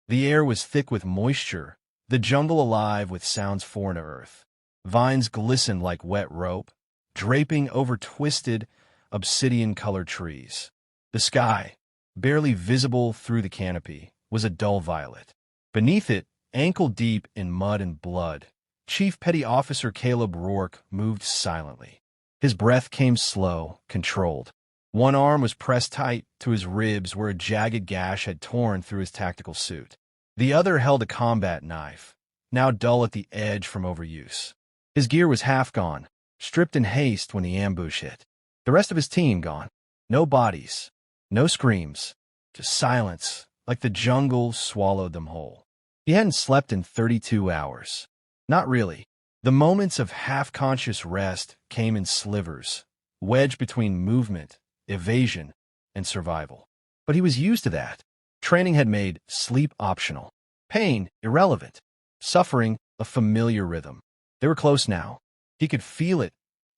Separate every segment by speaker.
Speaker 1: The air was thick with moisture, the jungle alive with sounds foreign to Earth. Vines glistened like wet rope, draping over twisted, obsidian-colored trees. The sky, barely visible through the canopy, was a dull violet. Beneath it, ankle-deep in mud and blood, Chief Petty Officer Caleb Rourke moved silently. His breath came slow, controlled. One arm was pressed tight to his ribs where a jagged gash had torn through his tactical suit. The other held a combat knife, now dull at the edge from overuse. His gear was half gone, stripped in haste when the ambush hit. The rest of his team gone. No bodies, no screams, just silence, like the jungle swallowed them whole. He hadn't slept in 32 hours. Not really. The moments of half-conscious rest came in slivers, wedged between movement, evasion, and survival. But he was used to that. Training had made sleep optional, pain irrelevant, suffering a familiar rhythm. They were close now. He could feel it,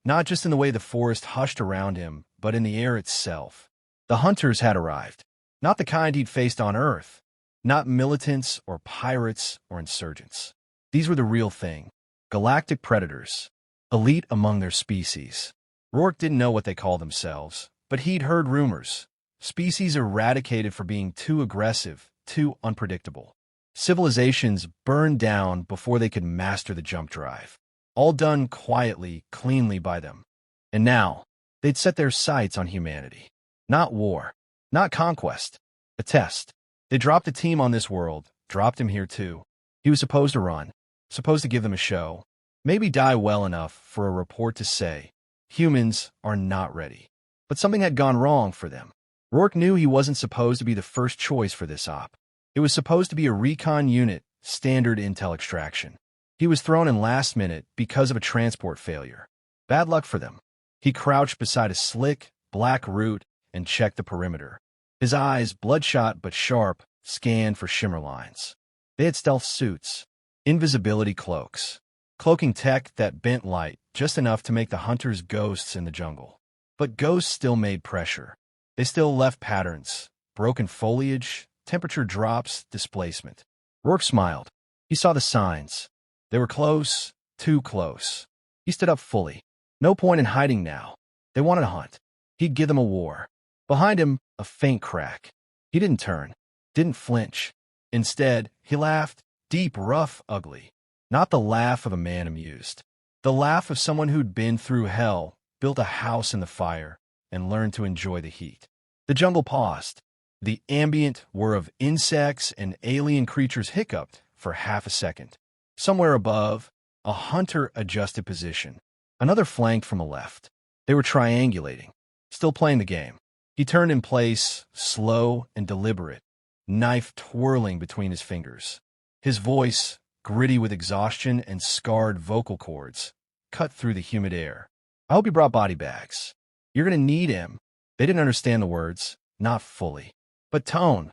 Speaker 1: not just in the way the forest hushed around him, but in the air itself. The hunters had arrived, not the kind he'd faced on Earth, not militants or pirates or insurgents. These were the real thing, galactic predators, elite among their species. Rourke didn't know what they called themselves, but he'd heard rumors. Species eradicated for being too aggressive, too unpredictable. Civilizations burned down before they could master the jump drive. All done quietly, cleanly by them. And now, they'd set their sights on humanity. Not war, not conquest, a test. They dropped a team on this world, dropped him here too. He was supposed to run, supposed to give them a show, maybe die well enough for a report to say, humans are not ready. But something had gone wrong for them. Rourke knew he wasn't supposed to be the first choice for this op. It was supposed to be a recon unit, standard intel extraction. He was thrown in last minute because of a transport failure. Bad luck for them. He crouched beside a slick, black root and checked the perimeter. His eyes, bloodshot but sharp, scanned for shimmer lines. They had stealth suits, invisibility cloaks, cloaking tech that bent light just enough to make the hunters ghosts in the jungle. But ghosts still made pressure. They still left patterns, broken foliage, temperature drops, displacement. Rourke smiled. He saw the signs. They were close, too close. He stood up fully. No point in hiding now. They wanted to hunt. He'd give them a war. Behind him, a faint crack. He didn't turn, didn't flinch. Instead, he laughed, deep, rough, ugly. Not the laugh of a man amused. The laugh of someone who'd been through hell, built a house in the fire, and learned to enjoy the heat. The jungle paused. The ambient whir of insects and alien creatures hiccuped for half a second. Somewhere above, a hunter adjusted position. Another flanked from the left. They were triangulating, still playing the game. He turned in place, slow and deliberate, knife twirling between his fingers. His voice, gritty with exhaustion and scarred vocal cords, cut through the humid air. I hope you brought body bags. You're going to need him. They didn't understand the words, not fully. But tone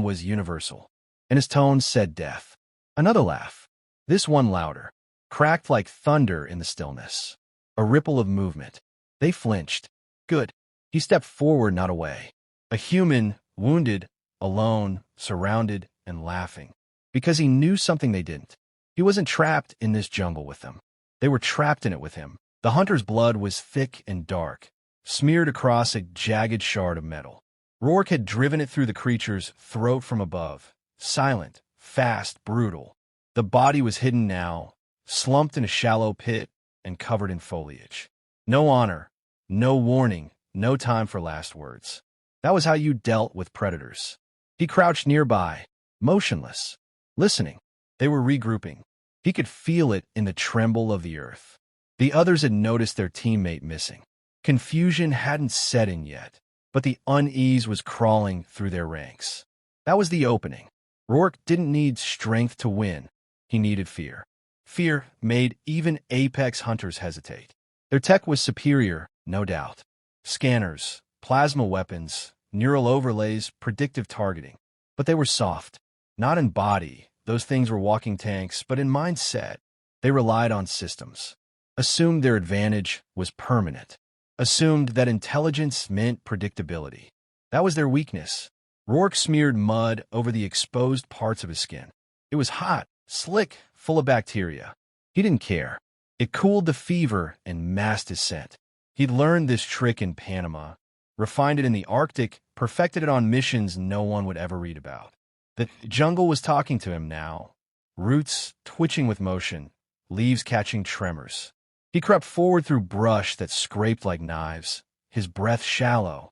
Speaker 1: was universal. And his tone said death. Another laugh. This one louder, cracked like thunder in the stillness. A ripple of movement. They flinched. Good. He stepped forward, not away. A human, wounded, alone, surrounded, and laughing. Because he knew something they didn't. He wasn't trapped in this jungle with them. They were trapped in it with him. The hunter's blood was thick and dark, smeared across a jagged shard of metal. Rourke had driven it through the creature's throat from above, silent, fast, brutal. The body was hidden now, slumped in a shallow pit and covered in foliage. No honor, no warning, no time for last words. That was how you dealt with predators. He crouched nearby, motionless, listening. They were regrouping. He could feel it in the tremble of the earth. The others had noticed their teammate missing. Confusion hadn't set in yet, but the unease was crawling through their ranks. That was the opening. Rourke didn't need strength to win. He needed fear. Fear made even apex hunters hesitate. Their tech was superior, no doubt. Scanners, plasma weapons, neural overlays, predictive targeting. But they were soft. Not in body, those things were walking tanks, but in mindset. They relied on systems. Assumed their advantage was permanent. Assumed that intelligence meant predictability. That was their weakness. Rourke smeared mud over the exposed parts of his skin. It was hot, slick, full of bacteria. He didn't care. It cooled the fever and masked his scent. He'd learned this trick in Panama, refined it in the Arctic, perfected it on missions no one would ever read about. The jungle was talking to him now, roots twitching with motion, leaves catching tremors. He crept forward through brush that scraped like knives, his breath shallow,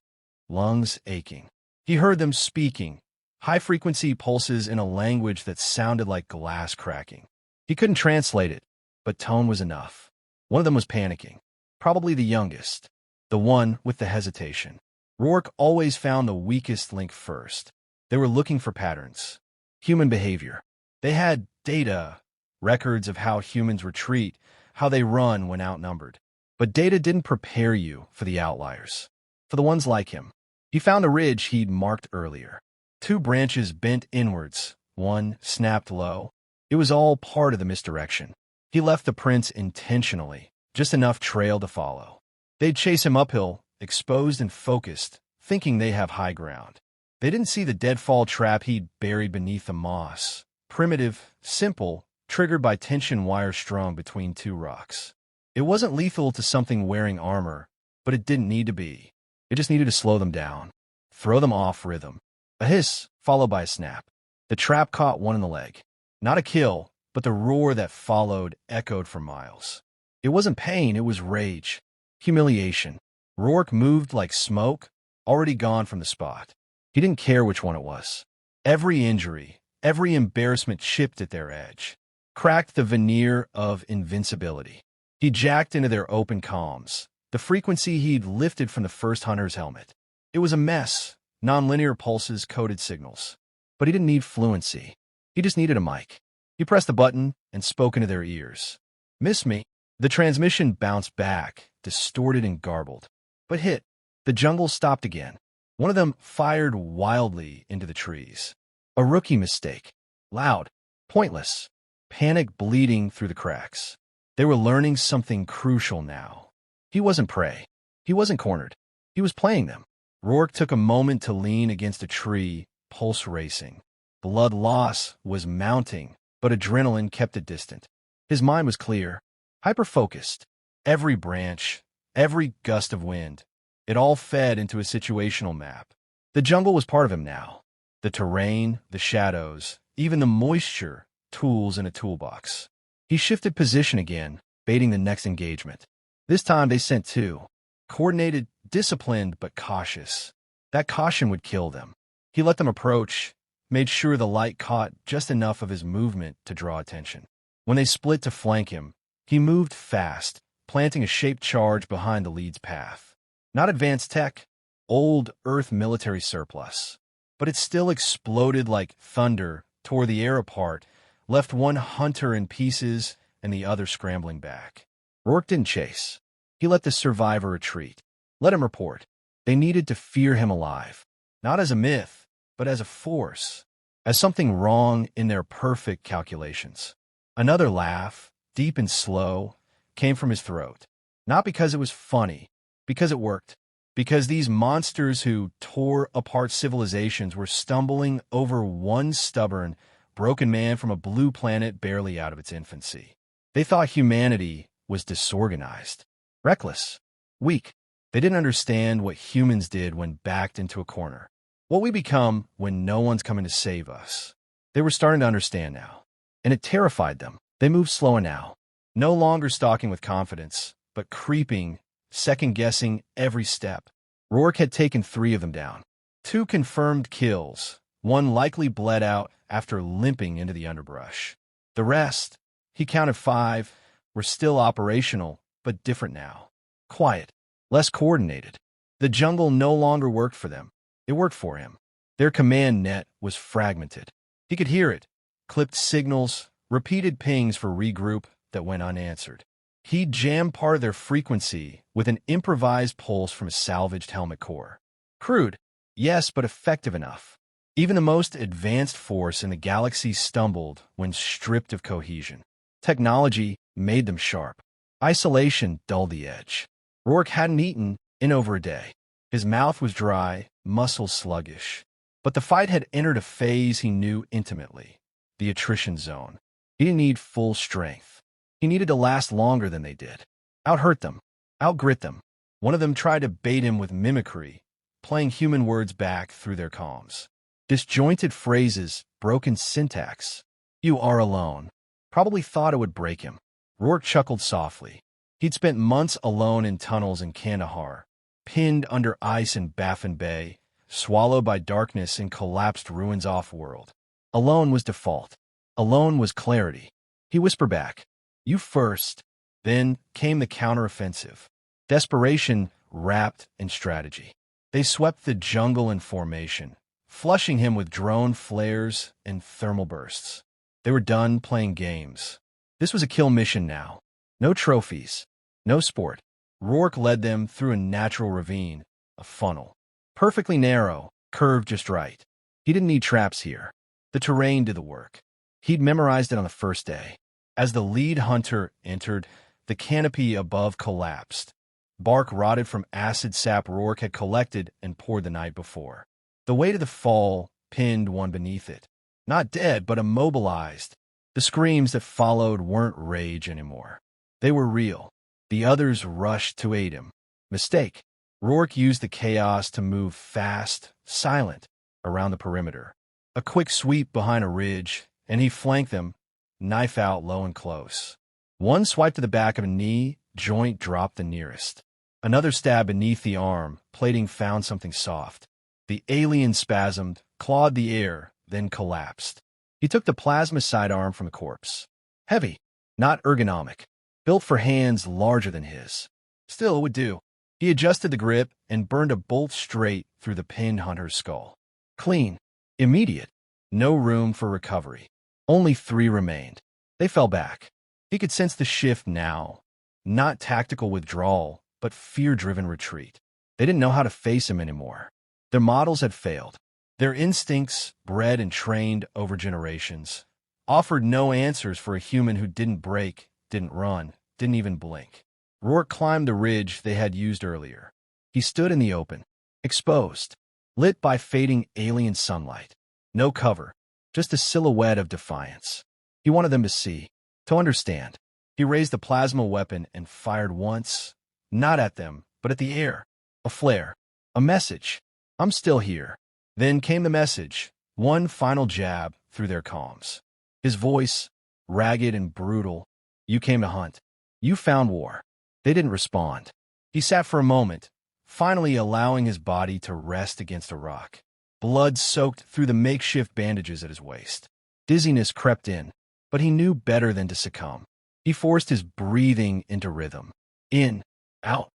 Speaker 1: lungs aching. He heard them speaking, high-frequency pulses in a language that sounded like glass cracking. He couldn't translate it, but tone was enough. One of them was panicking, probably the youngest, the one with the hesitation. Rourke always found the weakest link first. They were looking for patterns, human behavior. They had data, records of how humans retreat, how they run when outnumbered. But data didn't prepare you for the outliers, for the ones like him. He found a ridge he'd marked earlier. 2 branches bent inwards, one snapped low. It was all part of the misdirection. He left the prints intentionally, just enough trail to follow. They'd chase him uphill, exposed and focused, thinking they have high ground. They didn't see the deadfall trap he'd buried beneath the moss. Primitive, simple, triggered by tension wires strung between 2 rocks. It wasn't lethal to something wearing armor, but it didn't need to be. It just needed to slow them down, throw them off rhythm. A hiss, followed by a snap. The trap caught one in the leg. Not a kill, but the roar that followed echoed for miles. It wasn't pain, it was rage. Humiliation. Rourke moved like smoke, already gone from the spot. He didn't care which one it was. Every injury, every embarrassment chipped at their edge, cracked the veneer of invincibility. He jacked into their open comms, the frequency he'd lifted from the first hunter's helmet. It was a mess, nonlinear pulses, coded signals. But he didn't need fluency. He just needed a mic. He pressed the button and spoke into their ears. "Miss me?" The transmission bounced back, distorted and garbled. But hit. The jungle stopped again. One of them fired wildly into the trees. A rookie mistake. Loud. Pointless. Panic bleeding through the cracks. They were learning something crucial now. He wasn't prey. He wasn't cornered. He was playing them. Rourke took a moment to lean against a tree, pulse racing. Blood loss was mounting, but adrenaline kept it distant. His mind was clear, hyper-focused. Every branch, every gust of wind, it all fed into a situational map. The jungle was part of him now. The terrain, the shadows, even the moisture, tools in a toolbox. He shifted position again, baiting the next engagement. This time they sent 2. Coordinated, disciplined, but cautious. That caution would kill them. He let them approach, made sure the light caught just enough of his movement to draw attention. When they split to flank him, he moved fast, planting a shaped charge behind the lead's path. Not advanced tech, old Earth military surplus. But it still exploded like thunder, tore the air apart, left one hunter in pieces and the other scrambling back. Rourke didn't chase. He let the survivor retreat. Let him report. They needed to fear him alive. Not as a myth, but as a force. As something wrong in their perfect calculations. Another laugh, deep and slow, came from his throat. Not because it was funny, because it worked. Because these monsters who tore apart civilizations were stumbling over one stubborn, broken man from a blue planet barely out of its infancy. They thought humanity was disorganized, reckless, weak. They didn't understand what humans did when backed into a corner. What we become when no one's coming to save us. They were starting to understand now, and it terrified them. They moved slower now, no longer stalking with confidence, but creeping, second-guessing every step. Rourke had taken 3 of them down. 2 confirmed kills. 1 likely bled out after limping into the underbrush. The rest, he counted 5, were still operational, but different now. Quiet, less coordinated. The jungle no longer worked for them. It worked for him. Their command net was fragmented. He could hear it. Clipped signals, repeated pings for regroup that went unanswered. He jammed part of their frequency with an improvised pulse from a salvaged helmet core. Crude, yes, but effective enough. Even the most advanced force in the galaxy stumbled when stripped of cohesion. Technology made them sharp. Isolation dulled the edge. Rourke hadn't eaten in over a day. His mouth was dry, muscles sluggish. But the fight had entered a phase he knew intimately, the attrition zone. He didn't need full strength. He needed to last longer than they did. Out-hurt them. Out-grit them. One of them tried to bait him with mimicry, playing human words back through their comms. Disjointed phrases, broken syntax. "You are alone." Probably thought it would break him. Rourke chuckled softly. He'd spent months alone in tunnels in Kandahar, pinned under ice in Baffin Bay, swallowed by darkness in collapsed ruins off-world. Alone was default. Alone was clarity. He whispered back, "You first." Then came the counteroffensive. Desperation wrapped in strategy. They swept the jungle in formation, flushing him with drone flares and thermal bursts. They were done playing games. This was a kill mission now. No trophies. No sport. Rourke led them through a natural ravine, a funnel. Perfectly narrow, curved just right. He didn't need traps here. The terrain did the work. He'd memorized it on the first day. As the lead hunter entered, the canopy above collapsed. Bark rotted from acid sap Rourke had collected and poured the night before. The weight of the fall pinned one beneath it. Not dead, but immobilized. The screams that followed weren't rage anymore. They were real. The others rushed to aid him. Mistake. Rourke used the chaos to move fast, silent, around the perimeter. A quick sweep behind a ridge, and he flanked them, knife out low and close. One swipe to the back of a knee, joint dropped the nearest. Another stab beneath the arm, plating found something soft. The alien spasmed, clawed the air, then collapsed. He took the plasma sidearm from the corpse. Heavy, not ergonomic, built for hands larger than his. Still, it would do. He adjusted the grip and burned a bolt straight through the pinned hunter's skull. Clean. Immediate. No room for recovery. Only 3 remained. They fell back. He could sense the shift now. Not tactical withdrawal, but fear-driven retreat. They didn't know how to face him anymore. Their models had failed. Their instincts, bred and trained over generations, offered no answers for a human who didn't break, didn't run, didn't even blink. Rourke climbed the ridge they had used earlier. He stood in the open, exposed, lit by fading alien sunlight. No cover, just a silhouette of defiance. He wanted them to see, to understand. He raised the plasma weapon and fired once, not at them, but at the air. A flare. A message. I'm still here. Then came the message, one final jab through their comms. His voice, ragged and brutal. You came to hunt. You found war. They didn't respond. He sat for a moment, finally allowing his body to rest against a rock. Blood soaked through the makeshift bandages at his waist. Dizziness crept in, but he knew better than to succumb. He forced his breathing into rhythm. In, out,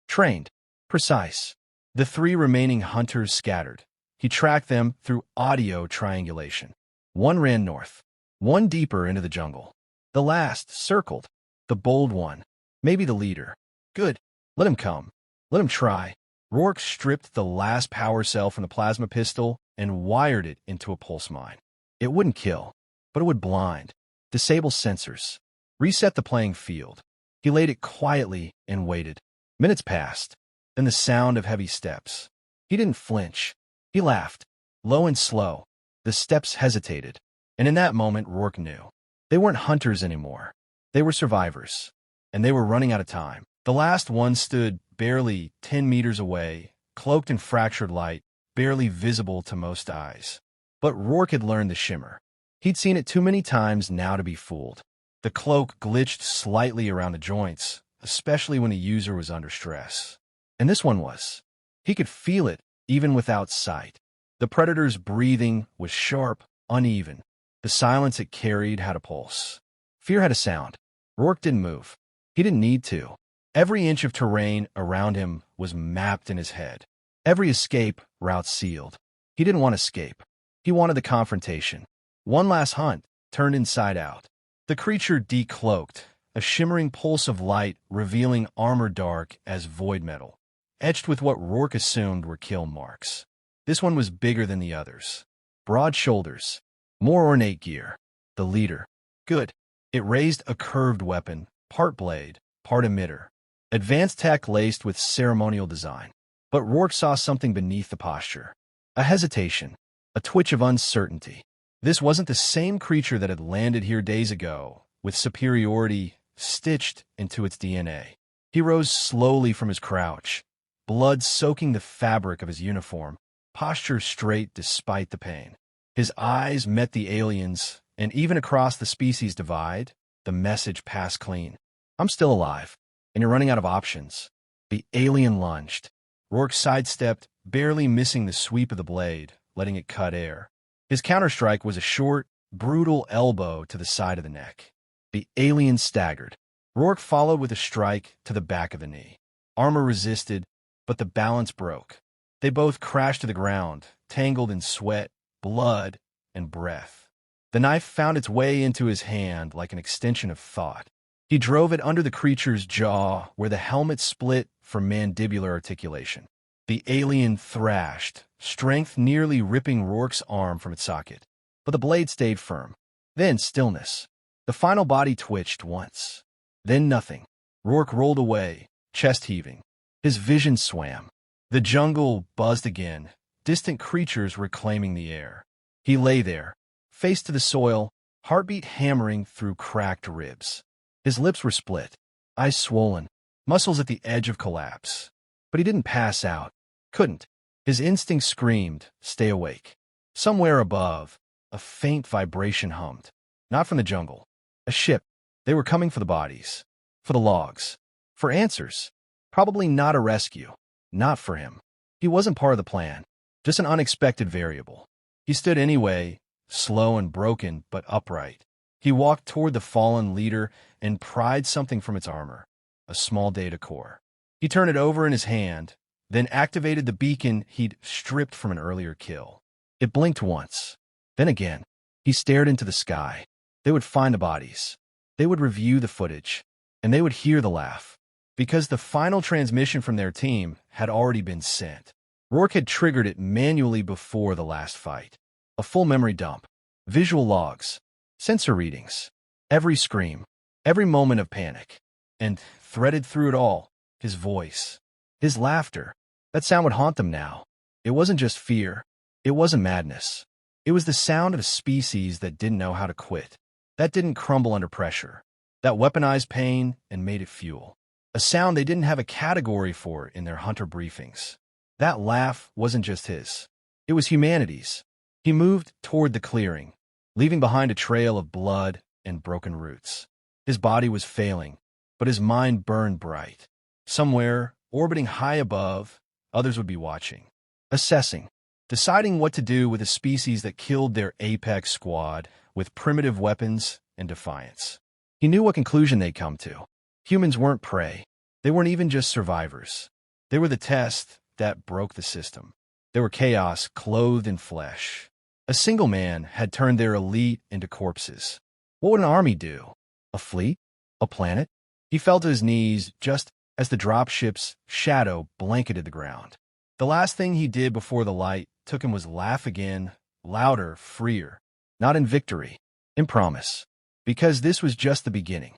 Speaker 1: trained, precise. The 3 remaining hunters scattered. He tracked them through audio triangulation. One ran north, one deeper into the jungle. The last circled, the bold one, maybe the leader. Good, let him come. Let him try. Rourke stripped the last power cell from the plasma pistol and wired it into a pulse mine. It wouldn't kill, but it would blind, disable sensors, reset the playing field. He laid it quietly and waited. Minutes passed, then the sound of heavy steps. He didn't flinch. He laughed, low and slow. The steps hesitated, and in that moment Rourke knew. They weren't hunters anymore. They were survivors, and they were running out of time. The last one stood barely 10 meters away, cloaked in fractured light, barely visible to most eyes. But Rourke had learned the shimmer. He'd seen it too many times now to be fooled. The cloak glitched slightly around the joints, especially when the user was under stress. And this one was. He could feel it, even without sight. The predator's breathing was sharp, uneven. The silence it carried had a pulse. Fear had a sound. Rourke didn't move. He didn't need to. Every inch of terrain around him was mapped in his head. Every escape route sealed. He didn't want escape. He wanted the confrontation. One last hunt, turned inside out. The creature decloaked, a shimmering pulse of light revealing armor dark as void metal, etched with what Rourke assumed were kill marks. This one was bigger than the others. Broad shoulders, more ornate gear. The leader. Good. It raised a curved weapon, part blade, part emitter. Advanced tech laced with ceremonial design. But Rourke saw something beneath the posture. A hesitation, a twitch of uncertainty. This wasn't the same creature that had landed here days ago, with superiority stitched into its DNA. He rose slowly from his crouch, blood soaking the fabric of his uniform, posture straight despite the pain. His eyes met the aliens, and even across the species divide, the message passed clean. I'm still alive, and you're running out of options. The alien lunged. Rourke sidestepped, barely missing the sweep of the blade, letting it cut air. His counterstrike was a short, brutal elbow to the side of the neck. The alien staggered. Rourke followed with a strike to the back of the knee. Armor resisted, but the balance broke. They both crashed to the ground, tangled in sweat, blood, and breath. The knife found its way into his hand like an extension of thought. He drove it under the creature's jaw, where the helmet split for mandibular articulation. The alien thrashed, strength nearly ripping Rourke's arm from its socket. But the blade stayed firm. Then stillness. The final body twitched once. Then nothing. Rourke rolled away, chest heaving. His vision swam. The jungle buzzed again, distant creatures reclaiming the air. He lay there, face to the soil, heartbeat hammering through cracked ribs. His lips were split, eyes swollen, muscles at the edge of collapse. But he didn't pass out. Couldn't. His instinct screamed, stay awake. Somewhere above, a faint vibration hummed. Not from the jungle. A ship. They were coming for the bodies. For the logs. For answers. Probably not a rescue. Not for him. He wasn't part of the plan. Just an unexpected variable. He stood anyway, slow and broken, but upright. He walked toward the fallen leader and pried something from its armor. A small data core. He turned it over in his hand, then activated the beacon he'd stripped from an earlier kill. It blinked once. Then again. He stared into the sky. They would find the bodies. They would review the footage. And they would hear the laugh. Because the final transmission from their team had already been sent. Rourke had triggered it manually before the last fight. A full memory dump. Visual logs. Sensor readings. Every scream. Every moment of panic. And threaded through it all, his voice. His laughter. That sound would haunt them now. It wasn't just fear. It wasn't madness. It was the sound of a species that didn't know how to quit. That didn't crumble under pressure. That weaponized pain and made it fuel. A sound they didn't have a category for in their hunter briefings. That laugh wasn't just his. It was humanity's. He moved toward the clearing, leaving behind a trail of blood and broken roots. His body was failing, but his mind burned bright. Somewhere, orbiting high above, others would be watching, assessing, deciding what to do with a species that killed their apex squad with primitive weapons and defiance. He knew what conclusion they'd come to. Humans weren't prey. They weren't even just survivors. They were the test that broke the system. They were chaos clothed in flesh. A single man had turned their elite into corpses. What would an army do? A fleet? A planet? He fell to his knees just as the dropship's shadow blanketed the ground. The last thing he did before the light took him was laugh again, louder, freer. Not in victory, in promise. Because this was just the beginning.